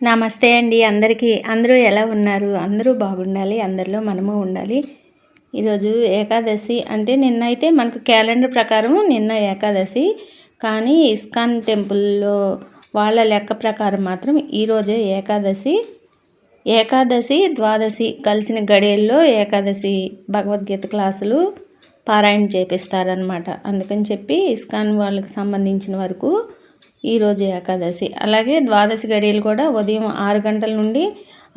నమస్తే అండి అందరికీ. అందరూ ఎలా ఉన్నారు? అందరూ బాగుండాలి, అందరిలో మనము ఉండాలి. ఈరోజు ఏకాదశి అంటే నిన్నైతే మనకు క్యాలెండర్ ప్రకారం నిన్న ఏకాదశి, కానీ ఇస్కాన్ టెంపుల్లో వాళ్ళ లెక్క ప్రకారం మాత్రం ఈరోజే ఏకాదశి. ఏకాదశి ద్వాదశి కలిసిన గడియల్లో ఏకాదశి భగవద్గీత క్లాసులు పారాయణ చేపిస్తారనమాట. అందుకని చెప్పి ఇస్కాన్ వాళ్ళకి సంబంధించిన వరకు ఈరోజు ఏకాదశి. అలాగే ద్వాదశి గడియలు కూడా ఉదయం 6 గంటల నుండి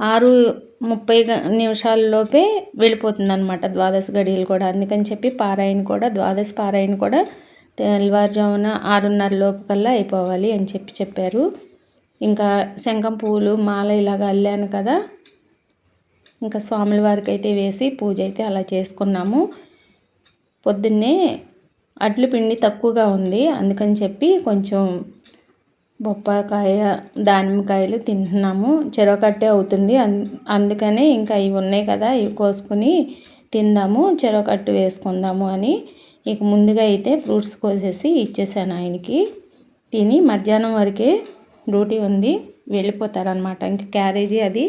6:30 వెళ్ళిపోతుందన్నమాట ద్వాదశి గడియలు కూడా. అందుకని చెప్పి పారాయణ కూడా ద్వాదశి పారాయణ కూడా తెల్లవారుజామున 6:30 లోపు కల్లా అయిపోవాలి అని చెప్పారు. ఇంకా శంఖం పువ్వులు మాల ఇలాగ అల్లాను కదా, ఇంకా స్వాముల వారికి అయితే వేసి పూజ అయితే అలా చేసుకున్నాము. పొద్దున్నే అడ్లు పిండి తక్కువగా ఉంది, అందుకని చెప్పి కొంచెం బొప్పాకాయ దానిమ్మకాయలు తింటున్నాము. చెరొకట్టే అవుతుంది, అందుకని ఇంకా ఇవి ఉన్నాయి కదా ఇవి కోసుకుని తిందాము, చెరొకట్టు వేసుకుందాము అని ఇక ముందుగా అయితే ఫ్రూట్స్ కోసేసి ఇచ్చేసాను ఆయనకి. తిని మధ్యాహ్నం వరకే డ్యూటీ ఉంది, వెళ్ళిపోతారనమాట. ఇంక క్యారేజీ అది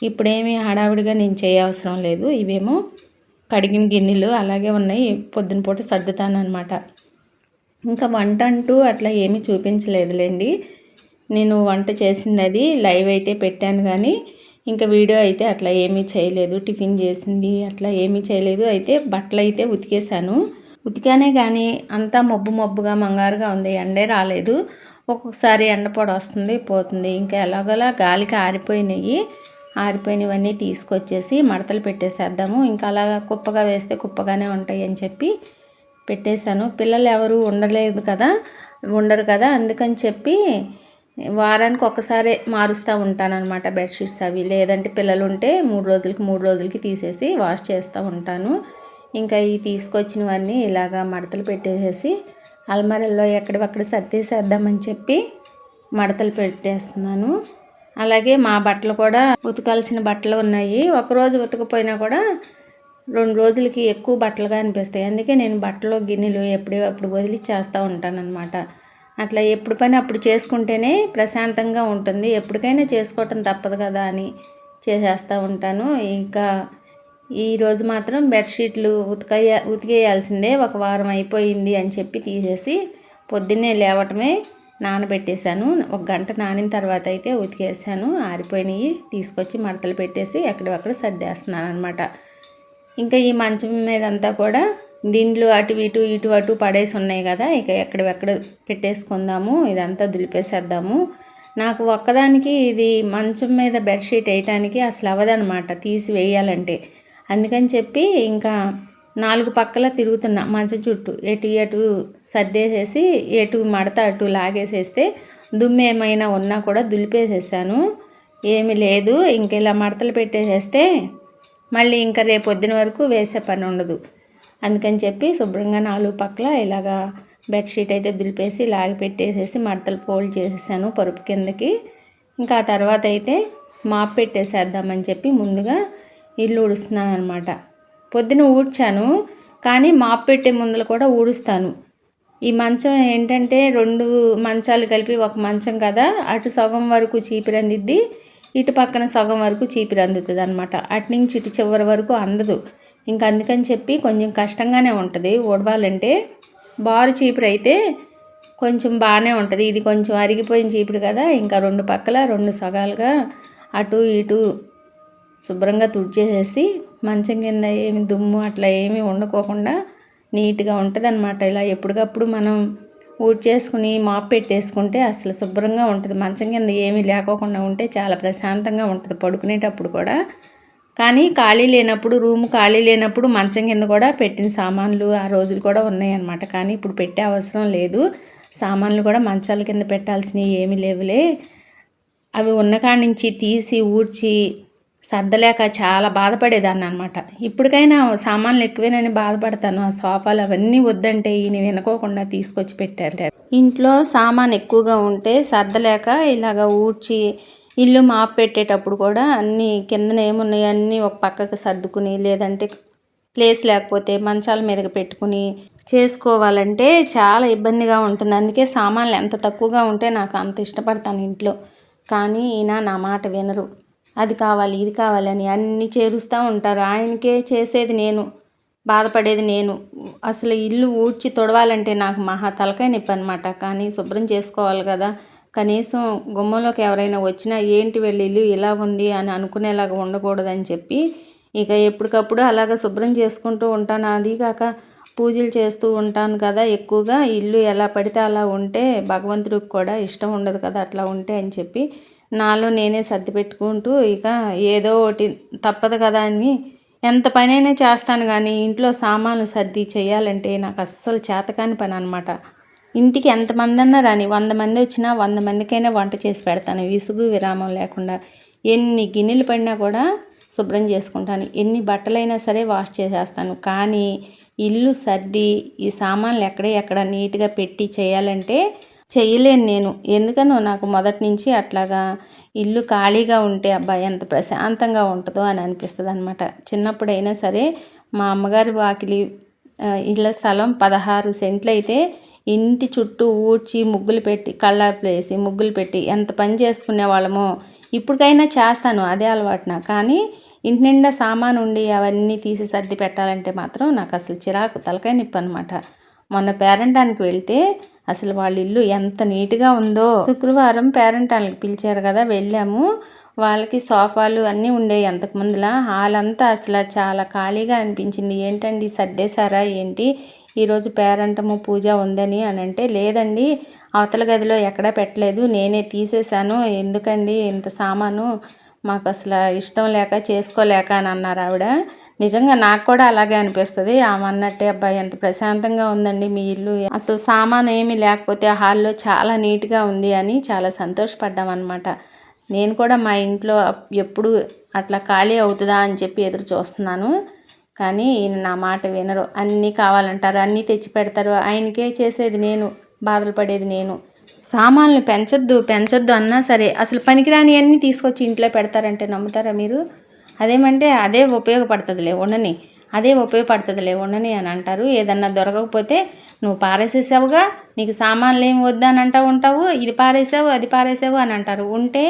ఇప్పుడేమీ హడావిడిగా నేను చేయవసరం లేదు. ఇవేమో కడిగిన గిన్నెలు అలాగే ఉన్నాయి, పొద్దున పూట సర్దుతానమాట. ఇంకా వంట అంటూ అట్లా ఏమీ చూపించలేదులేండి. నేను వంట చేసింది అది లైవ్ అయితే పెట్టాను, కానీ ఇంకా వీడియో అయితే అట్లా ఏమీ చేయలేదు. టిఫిన్ చేసింది అట్లా ఏమీ చేయలేదు. అయితే బట్టలు అయితే ఉతికేసాను. ఉతికానే కానీ అంతా మబ్బుగా మంగారుగా ఉంది, ఎండే రాలేదు. ఒక్కొక్కసారి ఎండపొడ వస్తుంది పోతుంది. ఇంకా ఎలాగోలా గాలికి ఆరిపోయినవన్నీ తీసుకొచ్చేసి మడతలు పెట్టేసేద్దాము. ఇంకా అలాగా కుప్పగా వేస్తే కుప్పగానే ఉంటాయి అని చెప్పి పెట్టేశాను. పిల్లలు ఎవరు ఉండరు కదా, అందుకని చెప్పి వారానికి ఒక్కసారే మారుస్తూ ఉంటానన్నమాట బెడ్షీట్స్ అవి. లేదంటే పిల్లలు ఉంటే 3 రోజులకి తీసేసి వాష్ చేస్తూ ఉంటాను. ఇంకా ఈ తీసుకొచ్చినవన్నీ ఇలాగా మడతలు పెట్టేసేసి అల్మారాల్లో ఎక్కడెక్కడ సర్దేసేద్దామని చెప్పి మడతలు పెట్టేస్తున్నాను. అలాగే మా బట్టలు కూడా ఉతకాల్సిన బట్టలు ఉన్నాయి. ఒకరోజు ఉతకపోయినా కూడా 2 రోజులకి ఎక్కువ బట్టలుగా అనిపిస్తాయి. అందుకే నేను బట్టలు గిన్నెలు ఎప్పుడప్పుడు వదిలిచ్చేస్తూ ఉంటానన్నమాట. అట్లా ఎప్పుడు పని అప్పుడు చేసుకుంటేనే ప్రశాంతంగా ఉంటుంది. ఎప్పటికైనా చేసుకోవటం తప్పదు కదా అని చేసేస్తూ ఉంటాను. ఇంకా ఈరోజు మాత్రం బెడ్షీట్లు ఉతికేయాల్సిందే, ఒక వారం అయిపోయింది అని చెప్పి తీసేసి పొద్దున్నే లేవటమే నానబెట్టేశాను. 1 గంట నానిన తర్వాత అయితే ఉతికేసాను. ఆరిపోయినవి తీసుకొచ్చి మడతలు పెట్టేసి ఎక్కడెక్కడ సర్దేస్తున్నాను అనమాట. ఇంకా ఈ మంచం మీద అంతా కూడా దిండ్లు ఇటు అటు పడేసి ఉన్నాయి కదా, ఇక ఎక్కడెక్కడ పెట్టేసుకుందాము, ఇదంతా దులిపేసేద్దాము. నాకు ఒక్కదానికి ఇది మంచం మీద బెడ్షీట్ వేయటానికి అసలు అవ్వదనమాట, తీసి వేయాలంటే. అందుకని చెప్పి ఇంకా 4 పక్కల తిరుగుతున్నా మంచం చుట్టూ, ఎటు సర్దేసేసి ఎటు మడత అటు లాగేసేస్తే దుమ్ము ఏమైనా ఉన్నా కూడా దులిపేసేసాను. ఏమీ లేదు, ఇంక ఇలా మడతలు పెట్టేసేస్తే మళ్ళీ ఇంకా రేపు పొద్దున వరకు వేసే పని ఉండదు. అందుకని చెప్పి శుభ్రంగా 4 పక్కల ఇలాగా బెడ్షీట్ అయితే దులిపేసి లాగి పెట్టేసేసి మడతలు ఫోల్డ్ చేసేసాను పరుపు కిందకి. ఇంకా ఆ తర్వాత అయితే మాప్ పెట్టేసేద్దామని చెప్పి ముందుగా ఇల్లు ఊడుస్తున్నాను అనమాట. పొద్దున ఊడ్చాను, కానీ మాప్ పెట్టే ముందులు కూడా ఊడుస్తాను. ఈ మంచం ఏంటంటే 2 మంచాలు కలిపి ఒక మంచం కదా, అటు సగం వరకు చీపిరి అందిద్ది, ఇటు పక్కన సగం వరకు చీపిరి అందుతుంది అనమాట. అటు నుంచి ఇటు చివరి వరకు అందదు. ఇంకా అందుకని చెప్పి కొంచెం కష్టంగానే ఉంటుంది ఊడవాలంటే. బారు చీపిరి అయితే కొంచెం బాగానే ఉంటుంది, ఇది కొంచెం అరిగిపోయిన చీపిరి కదా. ఇంకా 2 పక్కల 2 సగాలుగా అటు ఇటు శుభ్రంగా తుడిచేసేసి మంచం కింద ఏమి దుమ్ము అట్లా ఏమీ ఉండకోకుండా నీట్గా ఉంటుంది అనమాట. ఇలా ఎప్పటికప్పుడు మనం ఊడ్చేసుకుని మాప్ పెట్టేసుకుంటే అసలు శుభ్రంగా ఉంటుంది. మంచం కింద ఏమీ లేకోకుండా ఉంటే చాలా ప్రశాంతంగా ఉంటుంది పడుకునేటప్పుడు కూడా. కానీ రూమ్ ఖాళీ లేనప్పుడు మంచం కింద కూడా పెట్టిన సామాన్లు ఆ రోజులు కూడా ఉన్నాయన్నమాట. కానీ ఇప్పుడు పెట్టే అవసరం లేదు. సామాన్లు కూడా మంచాల కింద పెట్టాల్సినవి ఏమీ లేవులే. అవి ఉన్న కాడి నుంచి తీసి ఊడ్చి సర్దలేక చాలా బాధపడేదాన్ని అనమాట. ఇప్పటికైనా సామాన్లు ఎక్కువేనని బాధపడతాను. ఆ సోఫాలు అవన్నీ వద్దంటే ఈయన వినుకోకుండా తీసుకొచ్చి పెట్టారు. ఇంట్లో సామాన్ ఎక్కువగా ఉంటే సర్దలేక ఇలాగ ఊడ్చి ఇల్లు మాప్ పెట్టేటప్పుడు కూడా అన్నీ కిందన ఏమున్నాయో అన్నీ ఒక పక్కకు సర్దుకుని, లేదంటే ప్లేస్ లేకపోతే మంచాల మీదకి పెట్టుకుని చేసుకోవాలంటే చాలా ఇబ్బందిగా ఉంటుంది. అందుకే సామాన్లు ఎంత తక్కువగా ఉంటే నాకు అంత ఇష్టపడతాను ఇంట్లో. కానీ ఈయన నా మాట వినరు. అది కావాలి ఇది కావాలని అన్నీ చేరుస్తూ ఉంటారు. ఆయనకే చేసేది నేను, బాధపడేది నేను. అసలు ఇల్లు ఊడ్చి తుడవాలంటే నాకు మహా తలకాయ నొప్పి అనమాట. కానీ శుభ్రం చేసుకోవాలి కదా, కనీసం గుమ్మంలోకి ఎవరైనా వచ్చినా ఏంటి వీళ్ళ ఇల్లు ఇలా ఉంది అని అనుకునేలాగా ఉండకూడదని చెప్పి ఇక ఎప్పటికప్పుడు అలాగ శుభ్రం చేసుకుంటూ ఉంటాను. అది కాక పూజలు చేస్తూ ఉంటాను కదా ఎక్కువగా. ఇల్లు ఎలా పడితే అలా ఉంటే భగవంతుడికి కూడా ఇష్టం ఉండదు కదా అట్లా ఉంటే అని చెప్పి నాలో నేనే సర్ది పెట్టుకుంటూ ఇక ఏదో ఒకటి తప్పదు కదా అని ఎంత పనైనా చేస్తాను. కానీ ఇంట్లో సామాన్లు సర్ది చేయాలంటే నాకు అస్సలు చేతకాని పని అనమాట. ఇంటికి ఎంతమంది అన్నా రాని, 100 మంది వచ్చినా 100 మందికైనా వంట చేసి పెడతాను విసుగు విరామం లేకుండా. ఎన్ని గిన్నెలు పడినా కూడా శుభ్రం చేసుకుంటాను, ఎన్ని బట్టలైనా సరే వాష్ చేసేస్తాను. కానీ ఇల్లు సర్ది ఈ సామాన్లు ఎక్కడ నీట్గా పెట్టి చేయాలంటే చేయలేను నేను. ఎందుకనో నాకు మొదటి నుంచి అట్లాగా ఇల్లు ఖాళీగా ఉంటే అబ్బా ఎంత ప్రశాంతంగా ఉంటుందో అని అనిపిస్తుంది అనమాట. చిన్నప్పుడైనా సరే మా అమ్మగారి వాకిలి ఇళ్ళ స్థలం 16 సెంట్లు అయితే ఇంటి చుట్టూ ఊడ్చి ముగ్గులు పెట్టి కళ్ళాపులు వేసి ముగ్గులు పెట్టి ఎంత పని చేసుకునే వాళ్ళమో. ఇప్పటికైనా చేస్తాను, అదే అలవాటున. కానీ ఇంటి నిండా సామాను ఉండి అవన్నీ తీసి సర్ది పెట్టాలంటే మాత్రం నాకు అసలు చిరాకు, తలకాయ నొప్పి అనమాట. మొన్న పేరంటానికి వెళ్తే అసలు వాళ్ళ ఇల్లు ఎంత నీట్గా ఉందో. శుక్రవారం పేరంటానికి పిలిచారు కదా, వెళ్ళాము. వాళ్ళకి సోఫాలు అన్నీ ఉండేవి అంతకుముందులా. హాల్ అంతా అసలు చాలా ఖాళీగా అనిపించింది. ఏంటండి సర్దేశారా ఏంటి, ఈరోజు పేరంటము పూజ ఉందని అని అంటే, లేదండి అవతల గదిలో ఎక్కడా పెట్టలేదు, నేనే తీసేశాను, ఎందుకండి ఇంత సామాను, మాకు అసలు ఇష్టం లేక చేసుకోలేక అని అన్నారు ఆవిడ. నిజంగా నాకు కూడా అలాగే అనిపిస్తుంది. ఆమె అన్నట్టే అబ్బాయి ఎంత ప్రశాంతంగా ఉందండి మీ ఇల్లు, అసలు సామాను ఏమీ లేకపోతే హాల్లో చాలా నీట్గా ఉంది అని చాలా సంతోషపడ్డామన్నమాట. నేను కూడా మా ఇంట్లో ఎప్పుడు అట్లా ఖాళీ అవుతుందా అని చెప్పి ఎదురు చూస్తున్నాను. కానీ ఈయన నా మాట వినరు, అన్నీ కావాలంటారు, అన్నీ తెచ్చి పెడతారు. ఆయనకే చేసేది నేను, బాధలు పడేది నేను. సామాన్లు పెంచొద్దు అన్నా సరే అసలు పనికిరాని అన్నీ తీసుకొచ్చి ఇంట్లో పెడతారంటే నమ్ముతారా మీరు? అదేమంటే అదే ఉపయోగపడుతుందిలే ఉండని, అదే ఉపయోగపడుతుందిలే ఉండని అని అంటారు. ఏదన్నా దొరకకపోతే నువ్వు పారేసేసావుగా, నీకు సామాన్లు ఏమి వద్దని ఉంటావు, ఇది పారేసావు అది పారేసావు అని అంటారు. ఉంటే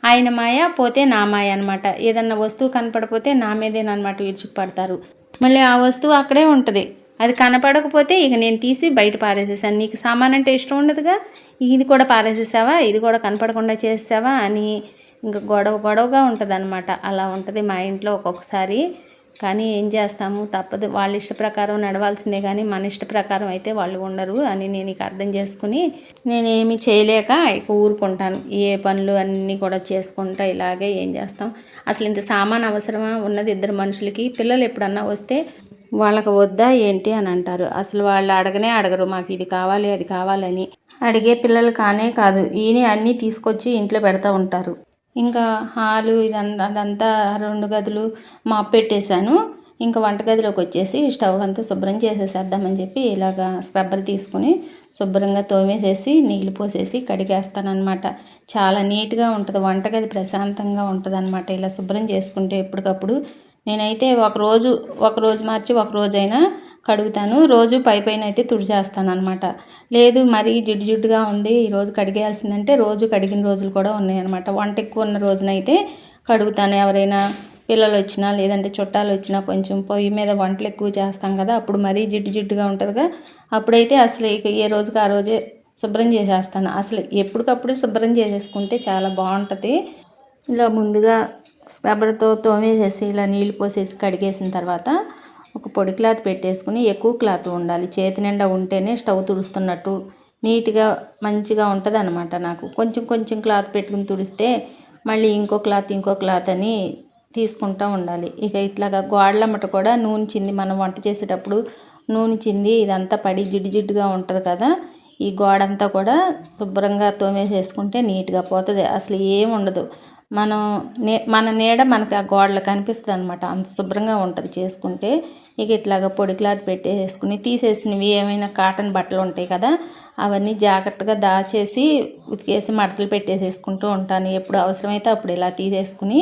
ఆయన మాయ, పోతే నా మాయ అనమాట. ఏదన్నా వస్తువు కనపడపోతే నా మీదేనమాట విరుచుకుపడతారు. మళ్ళీ ఆ వస్తువు అక్కడే ఉంటుంది, అది కనపడకపోతే ఇక నేను తీసి బయట పారేసేసాను, నీకు సామాన్ అంటే ఇష్టం ఉండదుగా, ఇది కూడా పారేసేసావా, ఇది కూడా కనపడకుండా చేసావా అని ఇంకా గొడవగా ఉంటుంది అనమాట. అలా ఉంటుంది మా ఇంట్లో ఒక్కొక్కసారి. కానీ ఏం చేస్తాము, తప్పదు, వాళ్ళ ఇష్ట ప్రకారం నడవాల్సిందే. కానీ మన ఇష్ట ప్రకారం అయితే వాళ్ళు ఉండరు అని నేను ఇక అర్థం చేసుకుని నేనేమి చేయలేక ఇక ఊరుకుంటాను. ఏ పనులు అన్నీ కూడా చేసుకుంటా ఇలాగే ఏం చేస్తాం. అసలు ఇంత సామాన్ అవసరమా ఉన్నది 2 మనుషులకి? పిల్లలు ఎప్పుడన్నా వస్తే వాళ్ళకి వద్దా ఏంటి అని అంటారు. అసలు వాళ్ళు అడగరు మాకు ఇది కావాలి అది కావాలని. అడిగే పిల్లలు కానే కాదు, ఈయన అన్నీ తీసుకొచ్చి ఇంట్లో పెడతా ఉంటారు. ఇంకా హాలు అదంతా 2 గదులు మాప్ పెట్టేశాను. ఇంకా వంటగదిలోకి వచ్చేసి స్టవ్ అంతా శుభ్రం చేసేసేద్దామని చెప్పి ఇలాగా స్క్రబ్బర్ తీసుకుని శుభ్రంగా తోమేసేసి నీళ్లు పోసేసి కడిగేస్తానమాట. చాలా నీట్గా ఉంటుంది వంటగది, ప్రశాంతంగా ఉంటుంది అనమాట ఇలా శుభ్రం చేసుకుంటే ఎప్పటికప్పుడు. నేనైతే ఒకరోజు మార్చి ఒకరోజైనా కడుగుతాను. రోజు పైన అయితే తుడిచేస్తాను అనమాట. లేదు మరీ జిడ్డుగా ఉంది ఈరోజు కడిగేయాల్సిందంటే రోజు కడిగిన రోజులు కూడా ఉన్నాయన్నమాట. వంట ఎక్కువ ఉన్న రోజునైతే కడుగుతాను. ఎవరైనా పిల్లలు వచ్చినా లేదంటే చుట్టాలు వచ్చినా కొంచెం పొయ్యి మీద వంటలు ఎక్కువ చేస్తాం కదా, అప్పుడు మరీ జిడ్డుగా ఉంటుందిగా, అప్పుడైతే అసలు ఇక ఏ రోజుకి ఆ రోజే శుభ్రం చేసేస్తాను. అసలు ఎప్పటికప్పుడు శుభ్రం చేసేసుకుంటే చాలా బాగుంటుంది. ఇలా ముందుగా స్క్రబ్బర్తో తోమేసేసి ఇలా నీళ్ళు పోసేసి కడిగేసిన తర్వాత ఒక పొడి క్లాత్ పెట్టేసుకుని, ఎక్కువ క్లాత్ ఉండాలి, చేతి నిండా ఉంటేనే స్టవ్ తుడుస్తున్నట్టు నీట్గా మంచిగా ఉంటుంది అనమాట. నాకు కొంచెం క్లాత్ పెట్టుకుని తుడిస్తే మళ్ళీ ఇంకో క్లాత్ అని తీసుకుంటూ ఉండాలి. ఇక ఇట్లాగా గోడలమ్మట కూడా నూనె చింది, మనం వంట చేసేటప్పుడు నూనె చింది ఇదంతా పడి జిడ్డుగా ఉంటుంది కదా, ఈ గోడంతా కూడా శుభ్రంగా తోమేసేసుకుంటే నీట్గా పోతుంది. అసలు ఏముండదు, మన నీడ మనకి ఆ గోడలు కనిపిస్తుంది అనమాట, అంత శుభ్రంగా ఉంటుంది చేసుకుంటే. ఇక ఇట్లాగా పొడి క్లాత్ పెట్టేసుకుని తీసేసినవి ఏమైనా కాటన్ బట్టలు ఉంటాయి కదా, అవన్నీ జాగ్రత్తగా దాచేసి ఉతికేసి మడతలు పెట్టేసేసుకుంటూ ఉంటాను. ఎప్పుడు అవసరమైతే అప్పుడు ఇలా తీసేసుకుని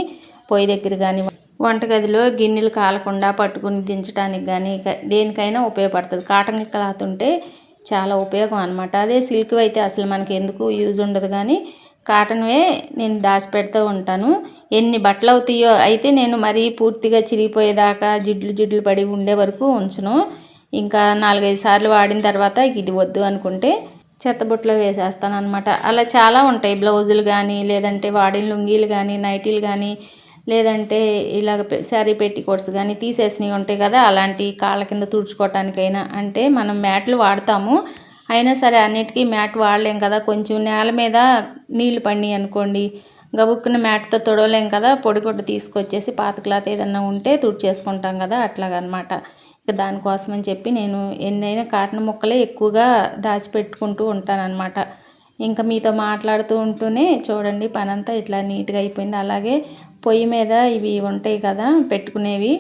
పొయ్యి దగ్గర కానీ వంటగదిలో గిన్నెలు కాలకుండా పట్టుకుని దించడానికి కానీ దేనికైనా ఉపయోగపడుతుంది. కాటన్ క్లాత్ ఉంటే చాలా ఉపయోగం అనమాట. అదే సిల్క్ అయితే అసలు మనకి ఎందుకు యూజ్ ఉండదు. కానీ కాటన్వే నేను దాచిపెడుతూ ఉంటాను. ఎన్ని బట్టలు అవుతాయో అయితే నేను మరీ పూర్తిగా చిరిగిపోయేదాకా జిడ్లు జిడ్లు పడి ఉండే వరకు ఉంచను. ఇంకా 4-5 సార్లు వాడిన తర్వాత ఇది వద్దు అనుకుంటే చెత్తబుట్టలో వేసేస్తాను అనమాట. అలా చాలా ఉంటాయి, బ్లౌజులు కానీ, లేదంటే వాడిన లుంగీలు కానీ, నైటీలు కానీ, లేదంటే ఇలాగ శారీ పెట్టికోట్స్ కానీ తీసేసినవి ఉంటాయి కదా, అలాంటి కాళ్ళ కింద తుడుచుకోవటానికైనా. అంటే మనం మ్యాట్లు వాడతాము, అయినా సరే అన్నిటికీ మ్యాట్ వాడలేం కదా. కొంచెం నేల మీద నీళ్లు పడినాయి అనుకోండి, గబుక్కున మ్యాట్తో తొడవలేం కదా, పొడి గుడ్డ తీసుకొచ్చేసి పాత క్లాత్ ఏదన్నా ఉంటే తుడిచేసుకుంటాం కదా, అట్లాగనమాట. ఇక దానికోసమని చెప్పి నేను ఎన్నైనా కాటన్ ముక్కలే ఎక్కువగా దాచిపెట్టుకుంటూ ఉంటానన్నమాట. ఇంకా మీతో మాట్లాడుతూ ఉంటూనే చూడండి పనంతా ఇట్లా నీట్గా అయిపోయింది. అలాగే పొయ్యి మీద ఇవి ఉంటాయి కదా పెట్టుకునేవి,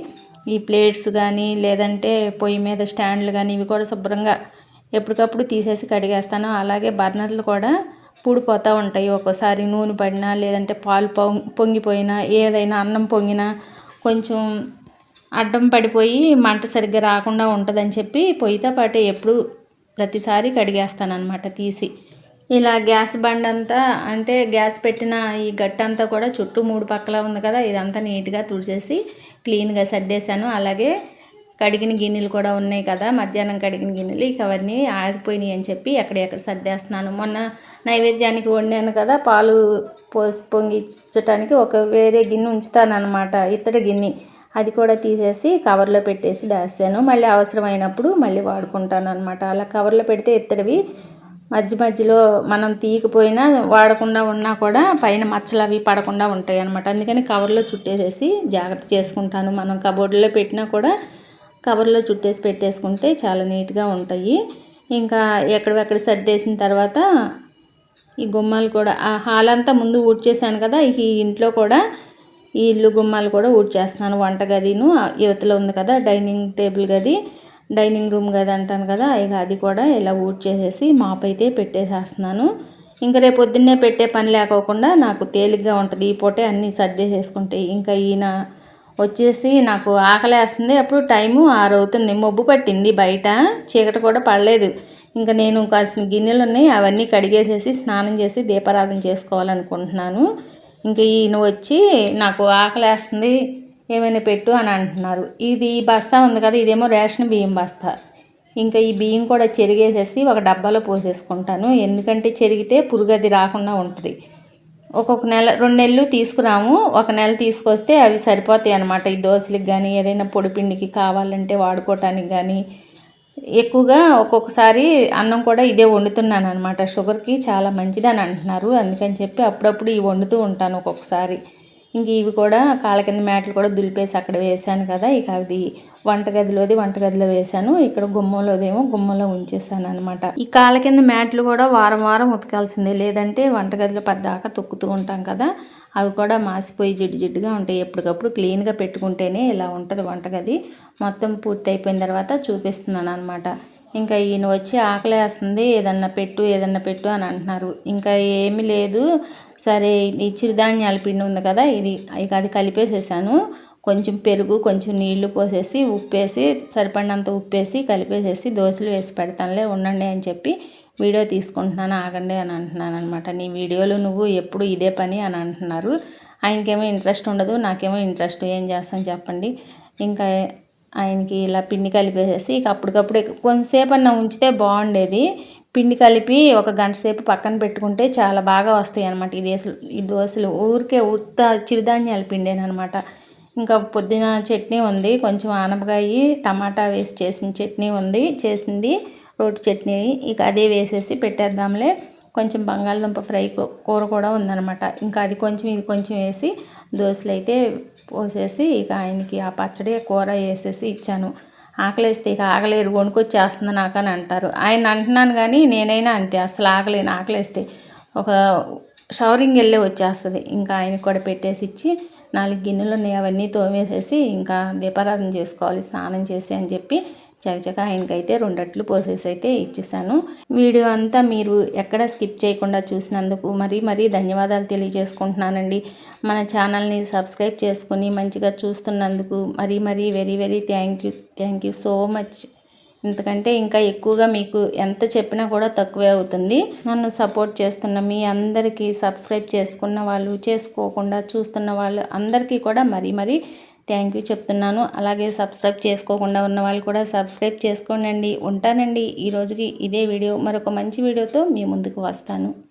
ఈ ప్లేట్స్ కానీ, లేదంటే పొయ్యి మీద స్టాండ్లు కానీ, ఇవి కూడా శుభ్రంగా ఎప్పటికప్పుడు తీసేసి కడిగేస్తాను. అలాగే బర్నర్లు కూడా పూడిపోతూ ఉంటాయి ఒక్కోసారి, నూనె పడినా, లేదంటే పాలు పొంగిపోయినా, ఏదైనా అన్నం పొంగినా కొంచెం అడ్డం పడిపోయి మంట సరిగ్గా రాకుండా ఉంటుందని చెప్పి పొయ్యితో పాటే ఎప్పుడు ప్రతిసారి కడిగేస్తానమాట తీసి. ఇలా గ్యాస్ బండ్ అంతా, అంటే గ్యాస్ పెట్టిన ఈ గట్టంతా కూడా చుట్టూ 3 పక్కల ఉంది కదా, ఇదంతా నీట్గా తుడిచేసి క్లీన్గా సర్దేశాను. అలాగే కడిగిన గిన్నెలు కూడా ఉన్నాయి కదా, మధ్యాహ్నం కడిగిన గిన్నెలు, ఇక అవన్నీ ఆరిపోయినాయి అని చెప్పి ఎక్కడెక్కడ సర్దేస్తున్నాను. మొన్న నైవేద్యానికి వండాను కదా, పాలు పొంగించడానికి ఒక వేరే గిన్నె ఉంచుతానమాట, ఇత్తడి గిన్నె. అది కూడా తీసేసి కవర్లో పెట్టేసి దాచాను. మళ్ళీ అవసరమైనప్పుడు మళ్ళీ వాడుకుంటాను అనమాట. అలా కవర్లో పెడితే ఇత్తడివి మధ్యలో మనం తీయకపోయినా వాడకుండా ఉన్నా కూడా పైన మచ్చలు అవి పడకుండా ఉంటాయి అనమాట. అందుకని కవర్లో చుట్టేసేసి జాగ్రత్త చేసుకుంటాను. మనం కబోర్డ్లో పెట్టినా కూడా కవర్లో చుట్టేసి పెట్టేసుకుంటే చాలా నీట్గా ఉంటాయి. ఇంకా ఎక్కడెక్కడ సర్దేసిన తర్వాత ఈ గుమ్మాలు కూడా, ఆ హాల్ అంతా ముందు ఊడ్చేసాను కదా, ఈ ఇంట్లో కూడా ఈ ఇల్లు గుమ్మాలు కూడా ఊడ్చేస్తున్నాను. వంటగదిను యువతలో ఉంది కదా డైనింగ్ టేబుల్ గది, డైనింగ్ రూమ్ గది అంటాను కదా, ఇక అది కూడా ఇలా ఊడ్చేసేసి మాప్ అయితే పెట్టేసేస్తున్నాను. ఇంకా రేపు పొద్దున్నే పెట్టే పని లేకోకుండా నాకు తేలిగ్గా ఉంటుంది, ఈ పూటే అన్నీ సర్దేసేసుకుంటే. ఇంకా ఈయన వచ్చేసి నాకు ఆకలేస్తుంది, అప్పుడు టైము 6 అవుతుంది, మబ్బు పట్టింది బయట, చీకటి కూడా పడలేదు. ఇంకా నేను కాసిన గిన్నెలు ఉన్నాయి, అవన్నీ కడిగేసేసి స్నానం చేసి దీపారాధన చేసుకోవాలనుకుంటున్నాను. ఇంక ఈయన వచ్చి నాకు ఆకలేస్తుంది ఏమైనా పెట్టు అని అంటున్నారు. ఇది బస్తా ఉంది కదా, ఇదేమో రేషన్ బియ్యం బస్తా. ఇంకా ఈ బియ్యం కూడా చెరిగేసేసి ఒక డబ్బాలో పోసేసుకుంటాను, ఎందుకంటే చెరిగితే పురుగది రాకుండా ఉంటుంది. ఒక్కొక్క నెల 2 నెలలు తీసుకురాము, 1 నెల తీసుకొస్తే అవి సరిపోతాయి అన్నమాట. ఈ దోశలకు కానీ, ఏదైనా పొడిపిండికి కావాలంటే వాడుకోవటానికి కానీ. ఎక్కువగా ఒక్కొక్కసారి అన్నం కూడా ఇదే వండుతున్నాను అనమాట, షుగర్కి చాలా మంచిది అని అంటున్నారు. అందుకని చెప్పి అప్పుడప్పుడు ఇవి వండుతూ ఉంటాను ఒక్కొక్కసారి. ఇంక ఇవి కూడా కాళ్ళ కింద మ్యాట్లు కూడా దులిపేసి అక్కడ వేసాను కదా, ఇక అది వంటగదిలో వేసాను, ఇక్కడ గుమ్మంలోదేమో గుమ్మంలో ఉంచేసాను అనమాట. ఈ కాళ్ళ కింద మ్యాట్లు కూడా వారం వారం ఉతకాల్సిందే, లేదంటే వంటగదిలో పద్దాకా తొక్కుతూ ఉంటాం కదా, అవి కూడా మాసిపోయి జిడ్డుగా ఉంటాయి. ఎప్పటికప్పుడు క్లీన్గా పెట్టుకుంటేనే ఇలా ఉంటుంది వంటగది. మొత్తం పూర్తి అయిపోయిన తర్వాత చూపిస్తున్నాను అనమాట. ఇంకా ఈయన వచ్చి ఆకలేస్తుంది ఏదన్నా పెట్టు అని అంటున్నారు. ఇంకా ఏమీ లేదు, సరే ఈ చిరుధాన్యాల పిండి ఉంది కదా, ఇక అది కలిపేసేసాను. కొంచెం పెరుగు, కొంచెం నీళ్లు పోసేసి, ఉప్పేసి, సరిపడినంత ఉప్పేసి కలిపేసేసి దోశలు వేసి పెడతానులే ఉండండి అని చెప్పి వీడియో తీసుకుంటున్నాను, ఆగండి అని అంటున్నాను అనమాట. నీ వీడియోలు నువ్వు ఎప్పుడు ఇదే పని అని అంటున్నారు. ఆయనకేమో ఇంట్రెస్ట్ ఉండదు, నాకేమో ఇంట్రెస్ట్, ఏం చేస్తాను చెప్పండి. ఇంకా ఆయనకి ఇలా పిండి కలిపేసేసి ఇక అప్పటికప్పుడు కొంతసేపు అన్న ఉంచితే బాగుండేది. పిండి కలిపి ఒక గంట సేపు పక్కన పెట్టుకుంటే చాలా బాగా వస్తాయి అన్నమాట ఈ దోశలు. ఊరికే ఉత్త చిరుధాన్యాల పిండేనమాట. ఇంకా పొద్దున చట్నీ ఉంది, కొంచెం ఆనపకాయ టమాటా వేసి చేసిన చట్నీ చేసింది రోటి చట్నీ, ఇక అదే వేసేసి పెట్టేద్దాంలే. కొంచెం బంగాళదుంప ఫ్రై కూర కూడా ఉందన్నమాట. ఇంకా అది కొంచెం ఇది కొంచెం వేసి దోశలు అయితే పోసేసి ఇక ఆయనకి ఆ పచ్చడి కూర వేసేసి ఇచ్చాను. ఆకలేస్తే ఇక ఆగలేరు, వణుకొచ్చేస్తుంది నాకు అని అంటారు. ఆయన అంటున్నాను కానీ నేనైనా అంతే, అసలు ఆగలేను. ఆకలేస్తే ఒక షవరింగ్ వెళ్ళి వచ్చేస్తుంది. ఇంకా ఆయనకి కూడా పెట్టేసి ఇచ్చి 4 గిన్నెలు ఉన్నాయి, అవన్నీ తోమేసేసి ఇంకా దీపారాధన చేసుకోవాలి స్నానం చేసి అని చెప్పి చకచక ఆయనకైతే 2 అట్లు పోసేసి అయితే ఇచ్చేసాను. వీడియో అంతా మీరు ఎక్కడ స్కిప్ చేయకుండా చూసినందుకు మరీ ధన్యవాదాలు తెలియజేసుకుంటున్నానండి. మన ఛానల్ని సబ్స్క్రైబ్ చేసుకుని మంచిగా చూస్తున్నందుకు మరీ very thank you so much. ఎందుకంటే ఇంకా ఎక్కువగా మీకు ఎంత చెప్పినా కూడా తక్కువే అవుతుంది. నన్ను సపోర్ట్ చేస్తున్న మీ అందరికీ, సబ్స్క్రైబ్ చేసుకున్న వాళ్ళు, చేసుకోకుండా చూస్తున్న వాళ్ళు అందరికీ కూడా మరీ థ్యాంక్ యూ చెప్తున్నాను. అలాగే సబ్స్క్రైబ్ చేసుకోకుండా ఉన్న వాళ్ళు కూడా సబ్స్క్రైబ్ చేసుకోండి. ఉంటానండి. ఈ రోజుకి ఇదే వీడియో. మరొక మంచి వీడియోతో మీ ముందుకు వస్తాను.